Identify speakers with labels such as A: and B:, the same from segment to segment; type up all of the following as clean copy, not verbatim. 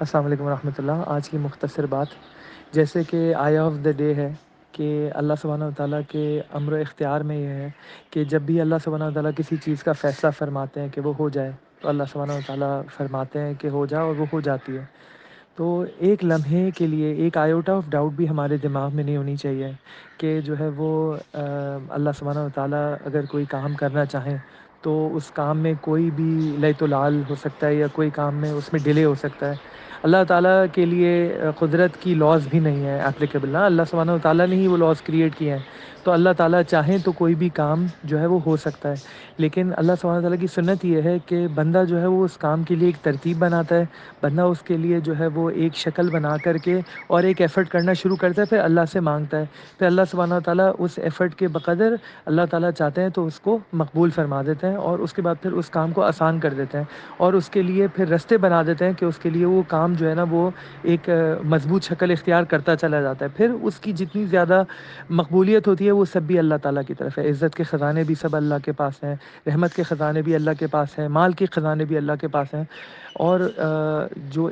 A: السلام علیکم ورحمۃ اللہ۔ آج کی مختصر بات جیسے کہ آیا آف دا ڈے ہے کہ اللہ سبحانہ و تعالیٰ کے امر و اختیار میں یہ ہے کہ جب بھی اللہ سبحانہ و تعالیٰ کسی چیز کا فیصلہ فرماتے ہیں کہ وہ ہو جائے تو اللہ سبحانہ و تعالیٰ فرماتے ہیں کہ ہو جائے اور وہ ہو جاتی ہے۔ تو ایک لمحے کے لیے ایک آئیوٹا آف ڈاؤٹ بھی ہمارے دماغ میں نہیں ہونی چاہیے کہ جو ہے وہ اللہ سبحانہ و تعالیٰ اگر کوئی کام کرنا چاہیں تو اس کام میں کوئی بھی لیت و لال ہو سکتا ہے یا کوئی کام میں اس میں ڈیلے ہو سکتا ہے۔ اللہ تعالیٰ کے لیے قدرت کی لاز بھی نہیں ہے اپلیکیبل نا، اللہ سبحانہ و تعالیٰ نے ہی وہ لاز کریٹ کیے ہیں۔ تو اللہ تعالیٰ چاہیں تو کوئی بھی کام جو ہے وہ ہو سکتا ہے، لیکن اللہ سبحانہ و تعالیٰ کی سنت یہ ہے کہ بندہ جو ہے وہ اس کام کے لیے ایک ترتیب بناتا ہے، بندہ اس کے لیے جو ہے وہ ایک شکل بنا کر کے اور ایک ایفرٹ کرنا شروع کرتا ہے، پھر اللہ سے مانگتا ہے، پھر اللہ سبحانہ و تعالیٰ اس ایفرٹ کے بقدر اللہ تعالیٰ چاہتے ہیں تو اس کو مقبول فرما دیتے ہیں اور اس کے بعد پھر اس کام کو آسان کر دیتے ہیں اور اس کے لیے پھر رستے بنا دیتے ہیں کہ اس کے لیے وہ کام جو ہے نا وہ ایک مضبوط شکل اختیار کرتا چلا جاتا ہے۔ پھر اس کی جتنی زیادہ مقبولیت ہوتی ہے وہ سب بھی اللہ تعالیٰ کی طرف ہے۔ عزت کے خزانے بھی سب اللہ کے پاس ہیں، رحمت کے خزانے بھی اللہ کے پاس ہیں، مال کے خزانے بھی اللہ کے پاس ہیں، اور جو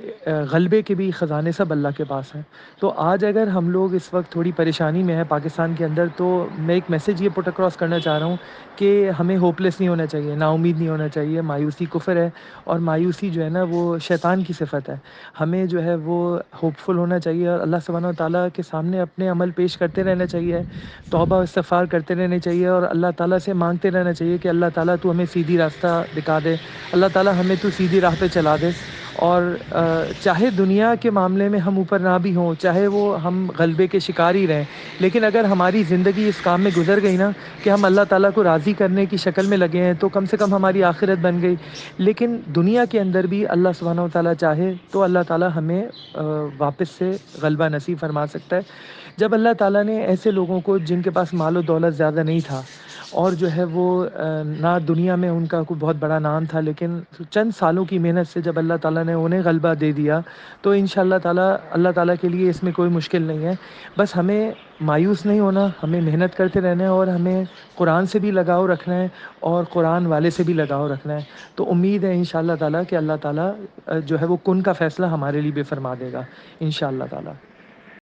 A: غلبے کے بھی خزانے سب اللہ کے پاس ہیں۔ تو آج اگر ہم لوگ اس وقت تھوڑی پریشانی میں ہیں پاکستان کے اندر، تو میں ایک میسیج یہ پٹ اکراس کرنا چاہ رہا ہوں کہ ہمیں ہوپ لیس نہیں ہونا چاہیے، نا امید نہیں ہونا چاہیے۔ مایوسی کفر ہے اور مایوسی جو ہے نا وہ شیطان کی صفت ہے۔ ہمیں جو ہے وہ ہوپ فل ہونا چاہیے اور اللہ سبحانہ و تعالیٰ کے سامنے اپنے عمل پیش کرتے رہنا چاہیے، توبہ و استغفار کرتے رہنے چاہیے اور اللہ تعالیٰ سے مانگتے رہنا چاہیے کہ اللہ تعالیٰ تو ہمیں سیدھی راستہ دکھا دے، اللہ تعالیٰ ہمیں تو سیدھی راہ پہ چلا دے۔ اور چاہے دنیا کے معاملے میں ہم اوپر نہ بھی ہوں، چاہے وہ ہم غلبے کے شکار ہی رہیں، لیکن اگر ہماری زندگی اس کام میں گزر گئی نا کہ ہم اللہ تعالیٰ کو راضی کرنے کی شکل میں لگے ہیں تو کم سے کم ہماری آخرت بن گئی۔ لیکن دنیا کے اندر بھی اللہ سبحانہ و تعالیٰ چاہے تو اللہ تعالیٰ ہمیں واپس سے غلبہ نصیب فرما سکتا ہے۔ جب اللہ تعالیٰ نے ایسے لوگوں کو جن کے پاس مال و دولت زیادہ نہیں تھا اور جو ہے وہ نہ دنیا میں ان کا کوئی بہت بڑا نام تھا، لیکن چند سالوں کی محنت سے جب اللہ تعالیٰ نے انہیں غلبہ دے دیا تو انشاءاللہ تعالیٰ اللہ تعالیٰ کے لیے اس میں کوئی مشکل نہیں ہے۔ بس ہمیں مایوس نہیں ہونا، ہمیں محنت کرتے رہنا ہے اور ہمیں قرآن سے بھی لگاؤ رکھنا ہے اور قرآن والے سے بھی لگاؤ رکھنا ہے۔ تو امید ہے انشاءاللہ تعالیٰ کہ اللہ تعالیٰ جو ہے وہ کن کا فیصلہ ہمارے لیے بھی فرما دے گا انشاءاللہ تعالیٰ۔